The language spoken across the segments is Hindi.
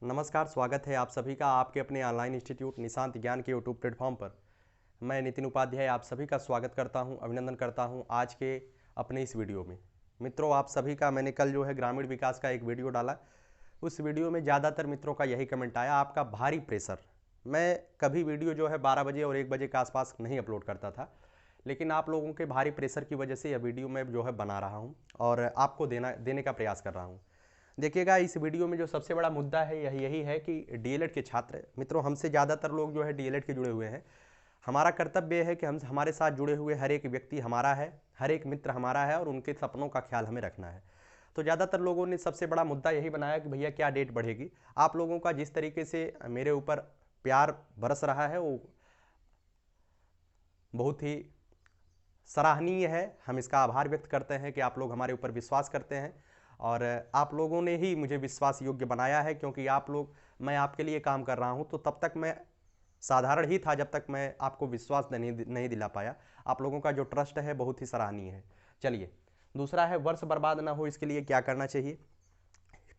नमस्कार, स्वागत है आप सभी का आपके अपने ऑनलाइन इंस्टीट्यूट निशांत ज्ञान के यूट्यूब प्लेटफॉर्म पर। मैं नितिन उपाध्याय आप सभी का स्वागत करता हूं, अभिनंदन करता हूं आज के अपने इस वीडियो में। मित्रों, आप सभी का मैंने कल जो है ग्रामीण विकास का एक वीडियो डाला। उस वीडियो में ज़्यादातर मित्रों का यही कमेंट आया, आपका भारी प्रेशर। मैं कभी वीडियो जो है 12 बजे और 1 बजे के आसपास नहीं अपलोड करता था, लेकिन आप लोगों के भारी प्रेशर की वजह से यह वीडियो मैं जो है बना रहा हूँ और आपको देने का प्रयास कर रहा हूँ। देखिएगा, इस वीडियो में जो सबसे बड़ा मुद्दा है यही है कि डीएलएड के छात्र मित्रों, हमसे ज़्यादातर लोग जो है डीएलएड के जुड़े हुए हैं। हमारा कर्तव्य है कि हम हमारे साथ जुड़े हुए हर एक व्यक्ति हमारा है, हर एक मित्र हमारा है और उनके सपनों का ख्याल हमें रखना है। तो ज़्यादातर लोगों ने सबसे बड़ा मुद्दा यही बनाया कि भैया क्या डेट बढ़ेगी। आप लोगों का जिस तरीके से मेरे ऊपर प्यार बरस रहा है वो बहुत ही सराहनीय है। हम इसका आभार व्यक्त करते हैं कि आप लोग हमारे ऊपर विश्वास करते हैं और आप लोगों ने ही मुझे विश्वास योग्य बनाया है, क्योंकि मैं आपके लिए काम कर रहा हूं। तो तब तक मैं साधारण ही था जब तक मैं आपको विश्वास नहीं दिला पाया। आप लोगों का जो ट्रस्ट है बहुत ही सराहनीय है। चलिए, दूसरा है वर्ष बर्बाद ना हो इसके लिए क्या करना चाहिए।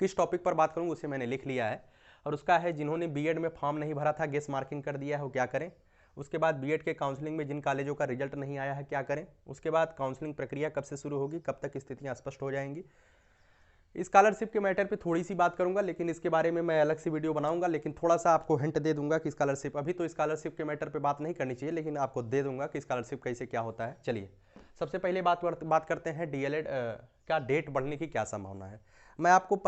किस टॉपिक पर बात करूँ उसे मैंने लिख लिया है, और उसका है जिन्होंने बीएड में फॉर्म नहीं भरा था, गेस मार्किंग कर दिया है, वो क्या करें। उसके बाद बीएड के काउंसलिंग में जिन कॉलेजों का रिजल्ट नहीं आया है क्या करें। उसके बाद काउंसलिंग प्रक्रिया कब से शुरू होगी, कब तक स्थितियां स्पष्ट हो जाएंगी। स्कॉलरशिप के मैटर पे थोड़ी सी बात करूंगा, लेकिन इसके बारे में मैं अलग से वीडियो बनाऊंगा। लेकिन थोड़ा सा आपको हिंट दे दूंगा कि स्कॉलरशिप, अभी तो स्कॉलरशिप के मैटर पे बात नहीं करनी चाहिए, लेकिन आपको दे दूंगा कि स्कॉलरशिप कैसे क्या होता है। चलिए, सबसे पहले बात करते हैं डीएलएड का डेट बढ़ने की क्या संभावना है।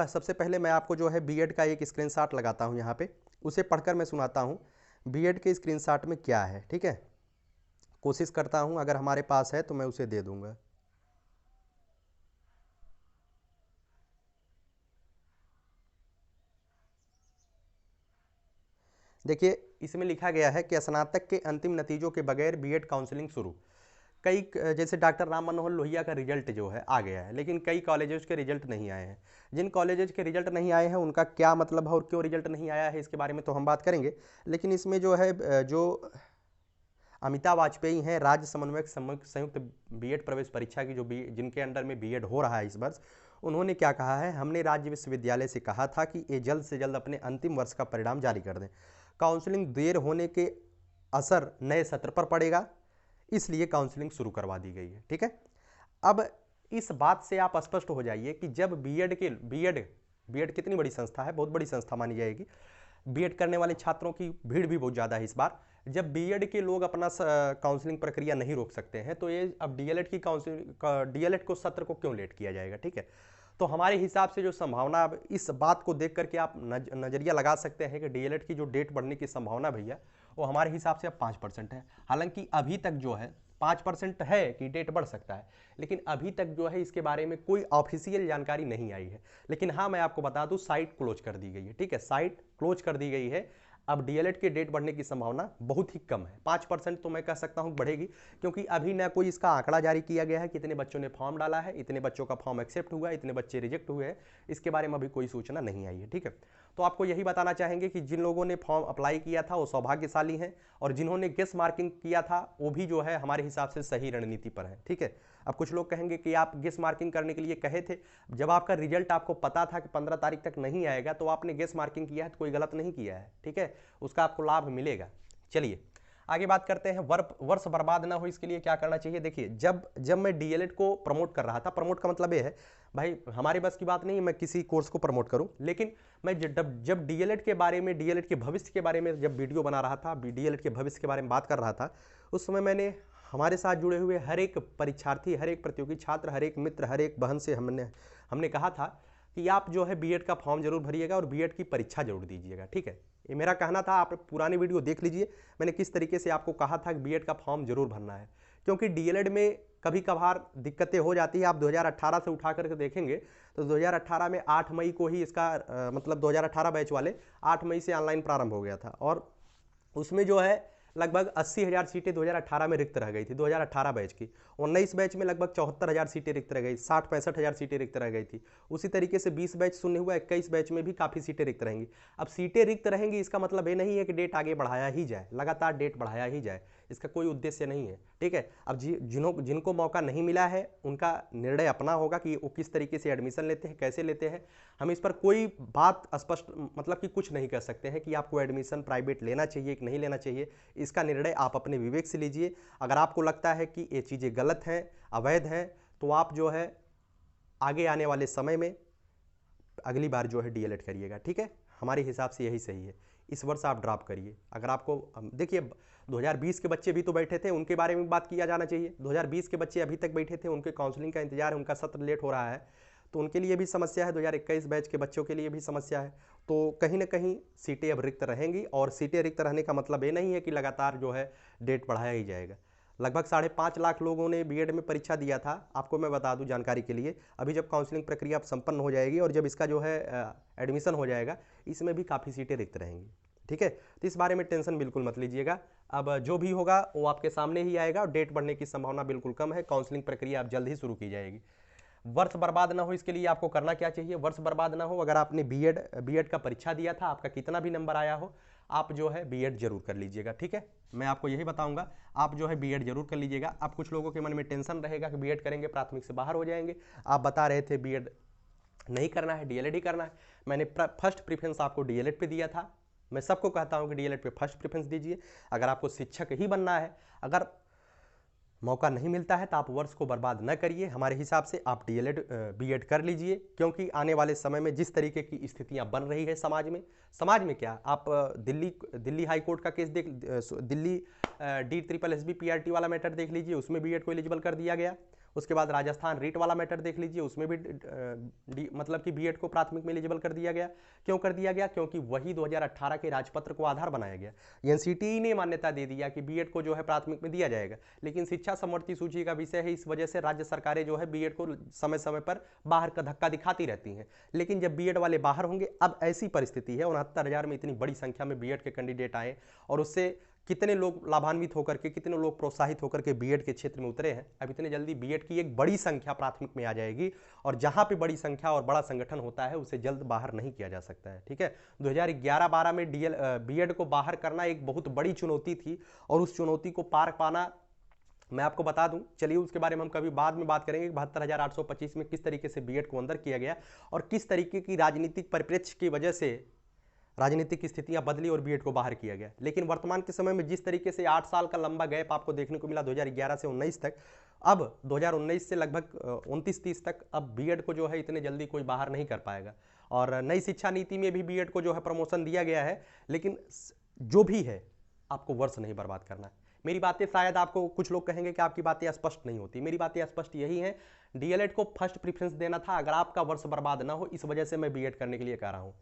सबसे पहले मैं आपको जो है बीएड का एक स्क्रीनशॉट लगाता हूँ यहाँ पे, उसे पढ़कर मैं सुनाता हूँ बीएड के स्क्रीनशॉट में क्या है। ठीक है, कोशिश करता हूँ अगर हमारे पास है तो मैं उसे दे दूंगा। देखिए, इसमें लिखा गया है कि स्नातक के अंतिम नतीजों के बगैर बीएड काउंसलिंग शुरू। जैसे डॉक्टर राम मनोहर लोहिया का रिजल्ट जो है आ गया है, लेकिन कई कॉलेजेस के रिजल्ट नहीं आए हैं। जिन कॉलेजेस के रिजल्ट नहीं आए हैं उनका क्या मतलब है और क्यों रिजल्ट नहीं आया है इसके बारे में तो हम बात करेंगे। लेकिन इसमें जो है जो अमिताभ वाजपेयी हैं, राज्य समन्वयक संयुक्त बीएड प्रवेश परीक्षा की जिनके अंडर में बीएड हो रहा है इस वर्ष, उन्होंने क्या कहा है, हमने राज्य विश्वविद्यालय से कहा था कि ये जल्द से जल्द अपने अंतिम वर्ष का परिणाम जारी कर दें। काउंसलिंग देर होने के असर नए सत्र पर पड़ेगा, इसलिए काउंसलिंग शुरू करवा दी गई है। ठीक है, अब इस बात से आप स्पष्ट हो जाइए कि जब बीएड कितनी बड़ी संस्था है, बहुत बड़ी संस्था मानी जाएगी। बीएड करने वाले छात्रों की भीड़ भी बहुत ज़्यादा है इस बार। जब बीएड के लोग अपना काउंसलिंग प्रक्रिया नहीं रोक सकते हैं, तो ये अब डीएलएड को सत्र को क्यों लेट किया जाएगा। ठीक है, तो हमारे हिसाब से जो संभावना, अब इस बात को देख करके आप नज़रिया लगा सकते हैं कि डीएलएड की जो डेट बढ़ने की संभावना भैया वो हमारे हिसाब से अब 5% है। हालांकि अभी तक जो है 5% है कि डेट बढ़ सकता है, लेकिन अभी तक जो है इसके बारे में कोई ऑफिशियल जानकारी नहीं आई है। लेकिन हाँ, मैं आपको बता दूं, साइट क्लोज कर दी गई है। ठीक है, साइट क्लोज कर दी गई है। अब डीएलएड के डेट बढ़ने की संभावना बहुत ही कम है। 5% तो मैं कह सकता हूं बढ़ेगी, क्योंकि अभी ना कोई इसका आंकड़ा जारी किया गया है कि इतने बच्चों ने फॉर्म डाला है, इतने बच्चों का फॉर्म एक्सेप्ट हुआ है, इतने बच्चे रिजेक्ट हुए हैं, इसके बारे में अभी कोई सूचना नहीं आई है। ठीक है, तो आपको यही बताना चाहेंगे कि जिन लोगों ने फॉर्म अप्लाई किया था वो सौभाग्यशाली हैं, और जिन्होंने गेस मार्किंग किया था वो भी जो है हमारे हिसाब से सही रणनीति पर है। ठीक है, अब कुछ लोग कहेंगे कि आप गेस मार्किंग करने के लिए कहे थे, जब आपका रिजल्ट आपको पता था कि 15 तारीख तक नहीं आएगा, तो आपने गेस मार्किंग किया है तो कोई गलत नहीं किया है। ठीक है, उसका आपको लाभ मिलेगा। चलिए आगे बात करते हैं, वर्ष बर्बाद ना हो इसके लिए क्या करना चाहिए। देखिए, जब मैं डीएलएड को प्रमोट कर रहा था, प्रमोट का मतलब ये है भाई हमारे बस की बात नहीं है मैं किसी कोर्स को प्रमोट करूं, लेकिन मैं जब डीएलएड के बारे में, डीएलएड के भविष्य के बारे में जब वीडियो बना रहा था, डीएलएड के भविष्य के बारे में बात कर रहा था, उस समय मैंने हमारे साथ जुड़े हुए हर एक परीक्षार्थी, हर एक प्रतियोगी छात्र, हर एक मित्र, हर एक बहन से हमने कहा था कि आप जो है बीएड का फॉर्म जरूर भरिएगा और बीएड की परीक्षा जरूर दीजिएगा। ठीक है, ये मेरा कहना था। आप पुरानी वीडियो देख लीजिए, मैंने किस तरीके से आपको कहा था कि बीएड का फॉर्म जरूर भरना है, क्योंकि डीएलएड में कभी कभार दिक्कतें हो जाती है। आप 2018 से उठा करके देखेंगे तो 2018 में 8 मई को ही इसका मतलब 2018 बैच वाले 8 मई से ऑनलाइन प्रारंभ हो गया था, और उसमें जो है लगभग 80,000 सीटें 2018 में रिक्त रह गई थी 2018 बैच की। 19 बैच में लगभग 74,000 सीटें रिक्त रह गई, 60-65,000 सीटें रिक्त रह गई थी। उसी तरीके से 20 बैच शून्य हुआ, 21 बैच में भी काफ़ी सीटें रिक्त रहेंगी। अब सीटें रिक्त रहेंगी इसका मतलब ये नहीं है कि डेट आगे बढ़ाया ही जाए, लगातार डेट बढ़ाया ही जाए। इसका कोई उद्देश्य नहीं है। ठीक है, अब जिनको मौका नहीं मिला है उनका निर्णय अपना होगा कि वो किस तरीके से एडमिशन लेते हैं, कैसे लेते हैं। हम इस पर कोई बात स्पष्ट मतलब कि कुछ नहीं कर सकते हैं कि आपको एडमिशन प्राइवेट लेना चाहिए कि नहीं लेना चाहिए। इसका निर्णय आप अपने विवेक से लीजिए। अगर आपको लगता है कि ये चीज़ें गलत हैं, अवैध हैं, तो आप जो है आगे आने वाले समय में अगली बार जो है डीएलएड करिएगा। ठीक है, हमारे हिसाब से यही सही है। इस वर्ष आप ड्रॉप करिए। अगर आपको देखिए 2020 के बच्चे भी तो बैठे थे, उनके बारे में बात किया जाना चाहिए। 2020 के बच्चे अभी तक बैठे थे, उनके काउंसलिंग का इंतजार है, उनका सत्र लेट हो रहा है, तो उनके लिए भी समस्या है। 2021 बैच के बच्चों के लिए भी समस्या है। तो कहीं ना कहीं सीटें अब रिक्त रहेंगी, और सीटें रिक्त रहने का मतलब ये नहीं है कि लगातार जो है डेट बढ़ाया ही जाएगा। लगभग 5.5 लाख लोगों ने बीएड में परीक्षा दिया था। आपको मैं बता दूं जानकारी के लिए, अभी जब काउंसलिंग प्रक्रिया संपन्न हो जाएगी और जब इसका जो है एडमिशन हो जाएगा, इसमें भी काफ़ी सीटें रिक्त रहेंगी। ठीक है, तो इस बारे में टेंशन बिल्कुल मत लीजिएगा। अब जो भी होगा वो आपके सामने ही आएगा, और डेट बढ़ने की संभावना बिल्कुल कम है। काउंसलिंग प्रक्रिया अब जल्द ही शुरू की जाएगी। वर्ष बर्बाद ना हो, इसके लिए आपको करना क्या चाहिए? वर्ष बर्बाद ना हो, अगर आपने बीएड का परीक्षा दिया था, आपका कितना भी नंबर आया हो, आप जो है बीएड जरूर कर लीजिएगा। ठीक है, मैं आपको यही बताऊंगा, आप जो है बीएड जरूर कर लीजिएगा। अब कुछ लोगों के मन में टेंशन रहेगा कि बीएड करेंगे प्राथमिक से बाहर हो जाएंगे। आप बता रहे थे बीएड नहीं करना है, डीएलएड ही करना है। मैंने फर्स्ट प्रीफरेंस आपको डीएलएड पे दिया था। मैं सबको कहता हूं कि डीएलएड पे फर्स्ट प्रीफरेंस दीजिए। अगर आपको शिक्षक ही बनना है, अगर मौका नहीं मिलता है तो आप वर्ष को बर्बाद न करिए। हमारे हिसाब से आप डीएलएड बीएड कर लीजिए, क्योंकि आने वाले समय में जिस तरीके की स्थितियां बन रही है समाज में क्या, आप दिल्ली हाई कोर्ट का केस देख, दिल्ली DSSS PRT वाला मैटर देख लीजिए, उसमें बीएड को एलिजिबल कर दिया गया। उसके बाद राजस्थान रीट वाला मैटर देख लीजिए, उसमें भी मतलब कि बीएड को प्राथमिक में एलिजिबल कर दिया गया। क्यों कर दिया गया? क्योंकि वही 2018 के राजपत्र को आधार बनाया गया। एनसीटीई ने मान्यता दे दिया कि बीएड को जो है प्राथमिक में दिया जाएगा, लेकिन शिक्षा समवर्ती सूची का विषय है, इस वजह से राज्य सरकारें जो है बीएड को समय समय पर बाहर का धक्का दिखाती रहती हैं। लेकिन जब बीएड वाले बाहर होंगे, अब ऐसी परिस्थिति है 69,000 में इतनी बड़ी संख्या में बीएड के कैंडिडेट आए, और उससे कितने लोग लाभान्वित होकर के, कितने लोग प्रोत्साहित होकर के बीएड के क्षेत्र में उतरे हैं। अब इतने जल्दी बीएड की एक बड़ी संख्या प्राथमिक में आ जाएगी, और जहां पे बड़ी संख्या और बड़ा संगठन होता है उसे जल्द बाहर नहीं किया जा सकता है। ठीक है, 2011-12 में बीएड को बाहर करना एक बहुत बड़ी चुनौती थी, और उस चुनौती को पार पाना मैं आपको बता दूं, चलिए उसके बारे में हम कभी बाद में बात करेंगे। 72,825 में किस तरीके से बीएड को अंदर किया गया, और किस तरीके की राजनीतिक परिप्रेक्ष्य की वजह से राजनीतिक स्थितियां बदली और बीएड को बाहर किया गया। लेकिन वर्तमान के समय में जिस तरीके से 8 साल का लंबा गैप आपको देखने को मिला 2011 से 19 तक, अब 2019 से लगभग 29-30 तक, अब बीएड को जो है इतने जल्दी कोई बाहर नहीं कर पाएगा। और नई शिक्षा नीति में भी बीएड को जो है प्रमोशन दिया गया है। लेकिन जो भी है, आपको वर्ष नहीं बर्बाद करना है। मेरी बातें शायद आपको, कुछ लोग कहेंगे कि आपकी बातें स्पष्ट नहीं होती। मेरी बातें स्पष्ट यही हैं, डीएलएड को फर्स्ट प्रीफरेंस देना था। अगर आपका वर्ष बर्बाद ना हो, इस वजह से मैं बीएड करने के लिए कह रहा हूँ।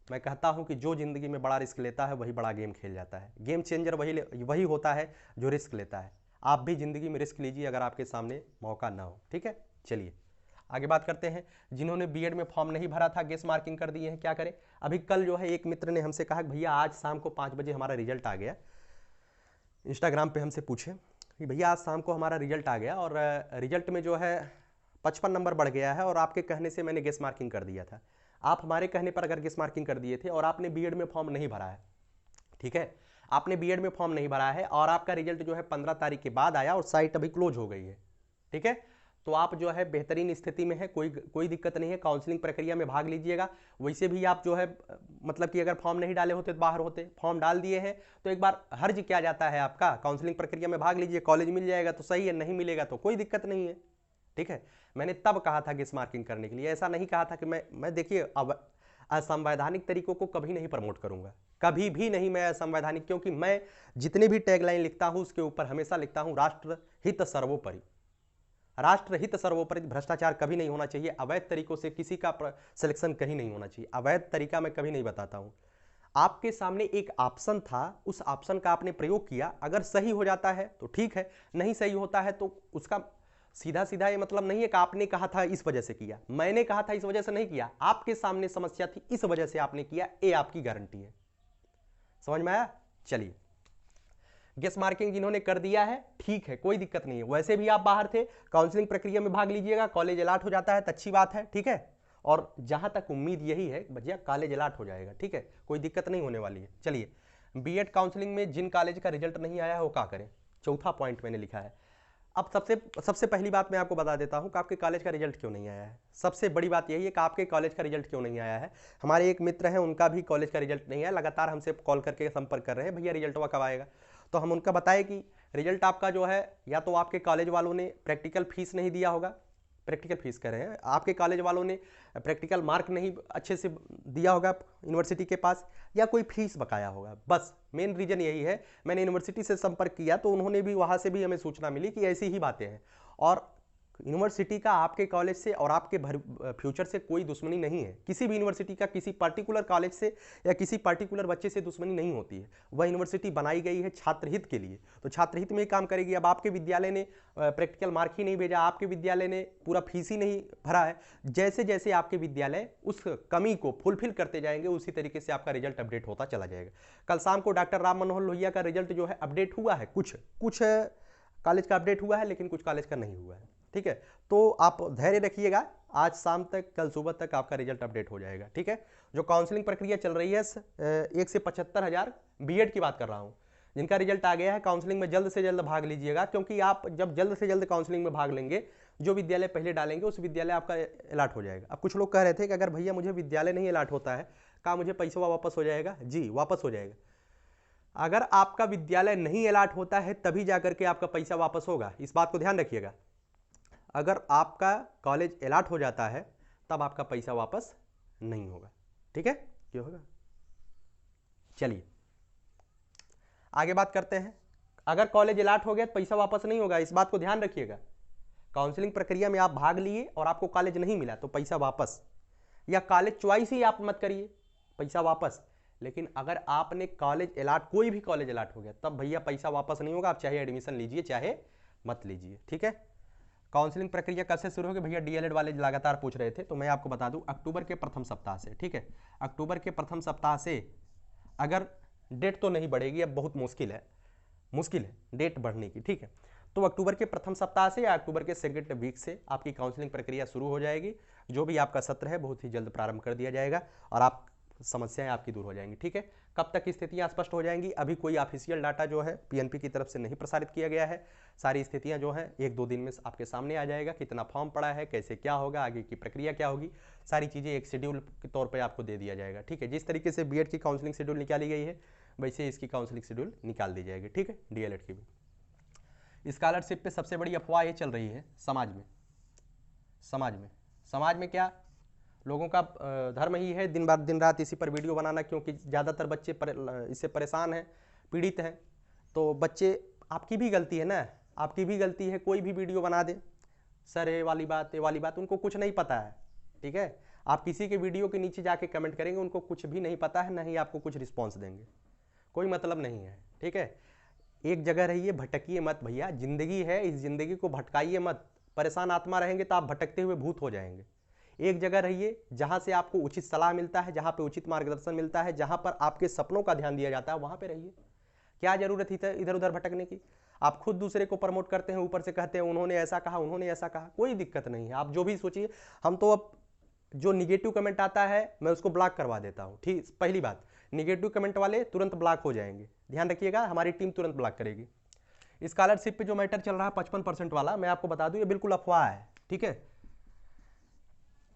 मैं कहता हूं कि जो जिंदगी में बड़ा रिस्क लेता है वही बड़ा गेम खेल जाता है। गेम चेंजर वही होता है जो रिस्क लेता है। आप भी जिंदगी में रिस्क लीजिए अगर आपके सामने मौका ना हो। ठीक है, चलिए आगे बात करते हैं। जिन्होंने बीएड में फॉर्म नहीं भरा था, गेस मार्किंग कर दिए हैं, क्या करें? अभी कल जो है एक मित्र ने हमसे कहा कि भैया आज शाम को 5 बजे हमारा रिजल्ट आ गया। इंस्टाग्राम पे हमसे पूछे कि भैया आज शाम को हमारा रिजल्ट आ गया, और रिजल्ट में जो है 55 नंबर बढ़ गया है, और आपके कहने से मैंने गेस मार्किंग कर दिया था। आप हमारे कहने पर अगर गेस मार्किंग कर दिए थे और आपने बीएड में फॉर्म नहीं भरा है, ठीक है, आपने बीएड में फॉर्म नहीं भरा है, और आपका रिजल्ट जो है 15 तारीख के बाद आया, और साइट अभी क्लोज हो गई है, ठीक है, तो आप जो है बेहतरीन स्थिति में है, कोई दिक्कत नहीं है। काउंसलिंग प्रक्रिया में भाग लीजिएगा। वैसे भी आप जो है मतलब कि अगर फॉर्म नहीं डाले होते तो बाहर होते, फॉर्म डाल दिए हैं तो एक बार हर्ज क्या जाता है आपका, काउंसलिंग प्रक्रिया में भाग लीजिए। कॉलेज मिल जाएगा तो सही है, नहीं मिलेगा तो कोई दिक्कत नहीं है। ठीक है, मैंने तब कहा था गेस मार्किंग करने के लिए, ऐसा नहीं कहा था कि मैं देखिए अब असंवैधानिक तरीकों को कभी नहीं प्रमोट करूंगा, कभी भी नहीं मैं असंवैधानिक, क्योंकि मैं जितने भी टैगलाइन लिखता हूं उसके ऊपर हमेशा लिखता हूं राष्ट्र हित सर्वोपरि। राष्ट्र हित सर्वोपरि, भ्रष्टाचार कभी नहीं होना चाहिए, अवैध तरीकों से किसी का सिलेक्शन कहीं नहीं होना चाहिए, अवैध तरीका मैं कभी नहीं बताता हूं। आपके सामने एक ऑप्शन था, उस ऑप्शन का आपने प्रयोग किया, अगर सही हो जाता है तो ठीक है, नहीं सही होता है तो उसका सीधा सीधा ये मतलब नहीं है कि आपने कहा था इस वजह से किया, मैंने कहा था इस वजह से नहीं किया, आपके सामने समस्या थी इस वजह से आपने किया, ये आपकी गारंटी है। समझ में आया? चलिए, गेस मार्किंग जिन्होंने कर दिया है ठीक है, कोई दिक्कत नहीं है। वैसे भी आप बाहर थे, काउंसलिंग प्रक्रिया में भाग लीजिएगा, कॉलेज अलॉट हो जाता है तो अच्छी बात है, ठीक है, और जहां तक उम्मीद यही है भैया कॉलेज अलॉट हो जाएगा, ठीक है, कोई दिक्कत नहीं होने वाली है। चलिए, बीएड काउंसलिंग में जिन कॉलेज का रिजल्ट नहीं आया है वो क्या करें? चौथा पॉइंट मैंने लिखा है। अब सबसे पहली बात मैं आपको बता देता हूं कि आपके कॉलेज का रिजल्ट क्यों नहीं आया है। सबसे बड़ी बात यही है कि आपके कॉलेज का रिजल्ट क्यों नहीं आया है। हमारे एक मित्र हैं, उनका भी कॉलेज का रिजल्ट नहीं आया, लगातार हमसे कॉल करके संपर्क कर रहे हैं, भैया रिजल्ट कब आएगा। तो हम उनका बताएं कि रिजल्ट आपका जो है, या तो आपके कॉलेज वालों ने प्रैक्टिकल फीस नहीं दिया होगा, प्रैक्टिकल फीस कह रहे हैं, आपके कॉलेज वालों ने प्रैक्टिकल मार्क नहीं अच्छे से दिया होगा यूनिवर्सिटी के पास, या कोई फीस बकाया होगा। बस मेन रीजन यही है। मैंने यूनिवर्सिटी से संपर्क किया तो उन्होंने भी, वहाँ से भी हमें सूचना मिली कि ऐसी ही बातें हैं, और यूनिवर्सिटी का आपके कॉलेज से और आपके फ्यूचर से कोई दुश्मनी नहीं है। किसी भी यूनिवर्सिटी का किसी पर्टिकुलर कॉलेज से या किसी पर्टिकुलर बच्चे से दुश्मनी नहीं होती है। वह यूनिवर्सिटी बनाई गई है छात्र हित के लिए, तो छात्र हित में ही काम करेगी। अब आपके विद्यालय ने प्रैक्टिकल मार्क ही नहीं भेजा, आपके विद्यालय ने पूरा फीस ही नहीं भरा है, जैसे जैसे आपके विद्यालय उस कमी को फुलफिल करते जाएंगे उसी तरीके से आपका रिजल्ट अपडेट होता चला जाएगा। कल शाम को डॉक्टर राम मनोहर लोहिया का रिजल्ट जो है अपडेट हुआ है, कुछ कॉलेज का अपडेट हुआ है, लेकिन कुछ कॉलेज का नहीं हुआ है। ठीक है, तो आप धैर्य रखिएगा, आज शाम तक कल सुबह तक आपका रिजल्ट अपडेट हो जाएगा। ठीक है, जो काउंसलिंग प्रक्रिया चल रही है 1 से 75,000 बीएड की बात कर रहा हूँ, जिनका रिजल्ट आ गया है, काउंसलिंग में जल्द से जल्द भाग लीजिएगा, क्योंकि आप जब जल्द से जल्द काउंसलिंग में भाग लेंगे, जो विद्यालय पहले डालेंगे उस विद्यालय आपका अलाट हो जाएगा। अब कुछ लोग कह रहे थे कि अगर भैया मुझे विद्यालय नहीं अलाट होता है, क्या मुझे पैसा वापस हो जाएगा? जी, वापस हो जाएगा। अगर आपका विद्यालय नहीं अलाट होता है तभी जाकर के आपका पैसा वापस होगा, इस बात को ध्यान रखिएगा। अगर आपका कॉलेज अलाट हो जाता है तब आपका पैसा वापस नहीं होगा। ठीक है, क्यों होगा? चलिए आगे बात करते हैं। अगर कॉलेज अलाट हो गया तो पैसा वापस नहीं होगा, इस बात को ध्यान रखिएगा। काउंसलिंग प्रक्रिया में आप भाग लिए और आपको कॉलेज नहीं मिला तो पैसा वापस, या कॉलेज चॉइस ही आप मत करिए, पैसा वापस। लेकिन अगर आपने कॉलेज अलाट, कोई भी कॉलेज अलाट हो गया, तब भैया पैसा वापस नहीं होगा, आप चाहे एडमिशन लीजिए चाहे मत लीजिए। ठीक है, काउंसलिंग प्रक्रिया कब से शुरू होगी भैया? डीएलएड वाले लगातार पूछ रहे थे, तो मैं आपको बता दूं अक्टूबर के प्रथम सप्ताह से। ठीक है, अक्टूबर के प्रथम सप्ताह से, अगर डेट तो नहीं बढ़ेगी, अब बहुत मुश्किल है डेट बढ़ने की। ठीक है, तो अक्टूबर के प्रथम सप्ताह से या अक्टूबर के सेकेंड वीक से आपकी काउंसलिंग प्रक्रिया शुरू हो जाएगी। जो भी आपका सत्र है बहुत ही जल्द प्रारंभ कर दिया जाएगा और आप समस्याएं आपकी दूर हो जाएंगी। ठीक है, कब तक स्थितियां स्पष्ट हो जाएंगी? अभी कोई ऑफिशियल डाटा जो है पीएनपी की तरफ से नहीं प्रसारित किया गया है। सारी स्थितियां जो है 1-2 दिन में आपके सामने आ जाएगा, कितना फॉर्म पड़ा है, कैसे क्या होगा, आगे की प्रक्रिया क्या होगी, सारी चीज़ें एक शेड्यूल के तौर पर आपको दे दिया जाएगा। ठीक है, जिस तरीके से बीएड की काउंसलिंग शेड्यूल निकाली गई है वैसे इसकी काउंसलिंग शेड्यूल निकाल दी जाएगी। ठीक है, डीएलएड की भी। स्कॉलरशिप पे सबसे बड़ी अफवाह ये चल रही है समाज में क्या लोगों का धर्म ही है दिन रात इसी पर वीडियो बनाना, क्योंकि ज़्यादातर बच्चे इससे परेशान हैं, पीड़ित हैं। तो बच्चे, आपकी भी गलती है ना, आपकी भी गलती है, कोई भी वीडियो बना दे, सर ये वाली बात, उनको कुछ नहीं पता है। ठीक है, आप किसी के वीडियो के नीचे जाके कमेंट करेंगे, उनको कुछ भी नहीं पता है, ना ही आपको कुछ रिस्पॉन्स देंगे, कोई मतलब नहीं है। ठीक है, एक जगह रहिए, भटकिए मत भैया, जिंदगी है, इस जिंदगी को भटकाइए मत। परेशान आत्मा रहेंगे तो आप भटकते हुए भूत हो जाएंगे। एक जगह रहिए जहां से आपको उचित सलाह मिलता है, जहां पे उचित मार्गदर्शन मिलता है, जहां पर आपके सपनों का ध्यान दिया जाता है, वहां पे रहिए। क्या जरूरत थी इधर उधर भटकने की? आप खुद दूसरे को प्रमोट करते हैं, ऊपर से कहते हैं उन्होंने ऐसा कहा, कोई दिक्कत नहीं है, आप जो भी सोचिए। हम तो अब जो निगेटिव कमेंट आता है मैं उसको ब्लॉक करवा देता हूँ। ठीक, पहली बात, निगेटिव कमेंट वाले तुरंत ब्लॉक हो जाएंगे, ध्यान रखिएगा, हमारी टीम तुरंत ब्लॉक करेगी। स्कॉलरशिप पे जो मैटर चल रहा है 55% वाला, मैं आपको बता दूं ये बिल्कुल अफवाह है। ठीक है,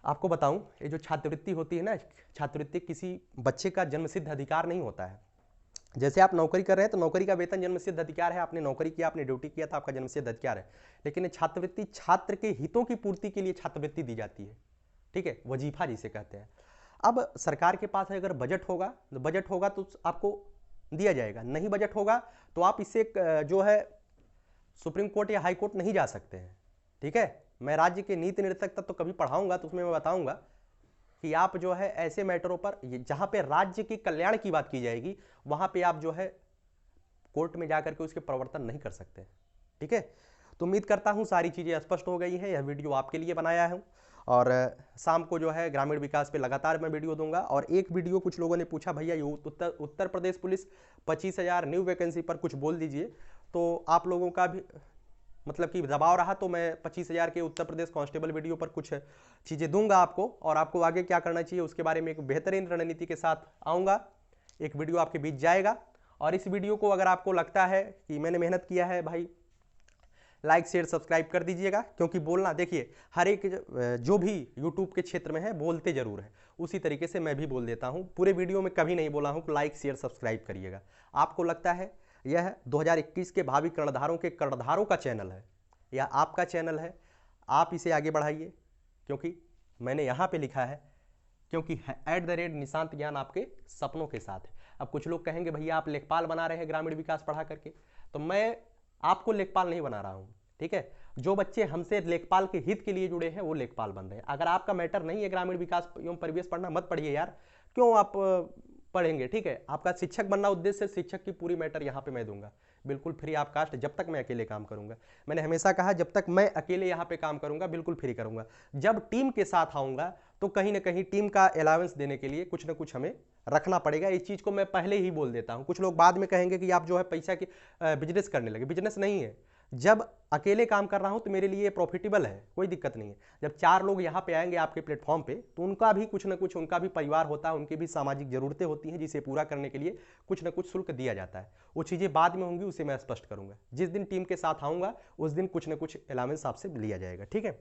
आपको बताऊं, ये जो छात्रवृत्ति होती है ना, छात्रवृत्ति किसी बच्चे का जन्मसिद्ध अधिकार नहीं होता है। जैसे आप नौकरी कर रहे हैं तो नौकरी का वेतन जन्मसिद्ध अधिकार है, आपने नौकरी किया, आपने ड्यूटी किया था, आपका जन्मसिद्ध अधिकार है। लेकिन छात्रवृत्ति छात्र के हितों की पूर्ति के लिए छात्रवृत्ति दी जाती है। ठीक है, वजीफा जिसे कहते हैं। अब सरकार के पास अगर बजट होगा तो आपको दिया जाएगा, नहीं बजट होगा तो आप इससे जो है सुप्रीम कोर्ट या हाई कोर्ट नहीं जा सकते हैं। ठीक है, मैं राज्य के नीति निर्देशक तक तो कभी पढ़ाऊंगा तो उसमें मैं बताऊंगा कि आप जो है ऐसे मैटरों पर जहां पे राज्य के कल्याण की बात की जाएगी वहां पे आप जो है कोर्ट में जाकर के उसके प्रवर्तन नहीं कर सकते। ठीक है, तो उम्मीद करता हूं सारी चीजें स्पष्ट हो गई हैं। यह वीडियो आपके लिए बनाया हूं और शाम को जो है ग्रामीण विकास पे लगातार मैं वीडियो दूंगा। और एक वीडियो कुछ लोगों ने पूछा भैया Uttar Pradesh police 25,000 new vacancy पर कुछ बोल दीजिए, तो आप लोगों का भी मतलब कि दबाव रहा तो मैं 25,000 के उत्तर प्रदेश कांस्टेबल वीडियो पर कुछ चीज़ें दूंगा आपको, और आपको आगे क्या करना चाहिए उसके बारे में एक बेहतरीन रणनीति के साथ आऊँगा। एक वीडियो आपके बीच जाएगा और इस वीडियो को अगर आपको लगता है कि मैंने मेहनत किया है भाई, लाइक शेयर सब्सक्राइब कर दीजिएगा, क्योंकि बोलना देखिए हर एक जो भी यूट्यूब के क्षेत्र में है बोलते जरूर है, उसी तरीके से मैं भी बोल देता हूं। पूरे वीडियो में कभी नहीं बोला हूं कि लाइक शेयर सब्सक्राइब करिएगा। आपको लगता है यह 2021 के भावी कर्णधारों के कर्णधारों का चैनल है या आपका चैनल है, आप इसे आगे बढ़ाइए, क्योंकि मैंने यहाँ पे लिखा है क्योंकि @निशांत ज्ञान आपके सपनों के साथ है। अब कुछ लोग कहेंगे भैया आप लेखपाल बना रहे हैं ग्रामीण विकास पढ़ा करके, तो मैं आपको लेखपाल नहीं बना रहा हूं, ठीक है। जो बच्चे हमसे लेखपाल के हित के लिए जुड़े हैं वो लेखपाल बन रहे हैं। अगर आपका मैटर नहीं है ग्रामीण विकास एवं परिवेश पढ़ना, मत पढ़िए यार, क्यों आप पढ़ेंगे, ठीक है। आपका शिक्षक बनना उद्देश्य, शिक्षक की पूरी मैटर यहाँ पे मैं दूंगा, बिल्कुल फ्री ऑफ कास्ट, जब तक मैं अकेले काम करूंगा। मैंने हमेशा कहा जब तक मैं अकेले यहाँ पे काम करूंगा बिल्कुल फ्री करूंगा। जब टीम के साथ आऊंगा तो कहीं ना कहीं टीम का अलाउंस देने के लिए कुछ ना कुछ हमें रखना पड़ेगा। इस चीज़ को मैं पहले ही बोल देता हूँ। कुछ लोग बाद में कहेंगे कि आप जो है पैसा की बिजनेस करने लगे, बिजनेस नहीं है। जब अकेले काम कर रहा हूं तो मेरे लिए प्रॉफिटेबल है, कोई दिक्कत नहीं है। जब 4 लोग यहाँ पे आएंगे आपके प्लेटफॉर्म पे, तो उनका भी कुछ ना कुछ, उनका भी परिवार होता है, उनकी भी सामाजिक जरूरतें होती हैं, जिसे पूरा करने के लिए कुछ ना कुछ शुल्क दिया जाता है। वो चीज़ें बाद में होंगी, उसे मैं स्पष्ट करूंगा। जिस दिन टीम के साथ आऊँगा उस दिन कुछ ना कुछ अलाउंस आपसे लिया जाएगा, ठीक है।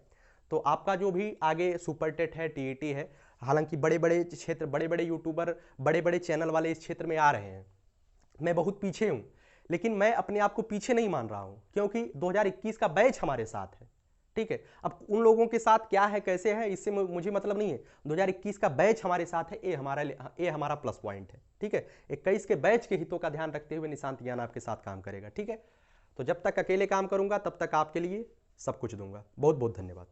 तो आपका जो भी आगे सुपर टेट है, टीईटी है, हालांकि बड़े बड़े क्षेत्र, बड़े बड़े यूट्यूबर, बड़े बड़े चैनल वाले इस क्षेत्र में आ रहे हैं, मैं बहुत पीछे हूं, लेकिन मैं अपने आप को पीछे नहीं मान रहा हूं, क्योंकि 2021 का बैच हमारे साथ है, ठीक है। अब उन लोगों के साथ क्या है, कैसे है, इससे मुझे मतलब नहीं है। 2021 का बैच हमारे साथ है, ये हमारा प्लस पॉइंट है, ठीक है। 21 के बैच के हितों का ध्यान रखते हुए निशांत ज्ञान आपके साथ काम करेगा, ठीक है। तो जब तक अकेले काम करूंगा तब तक आपके लिए सब कुछ दूंगा। बहुत बहुत धन्यवाद।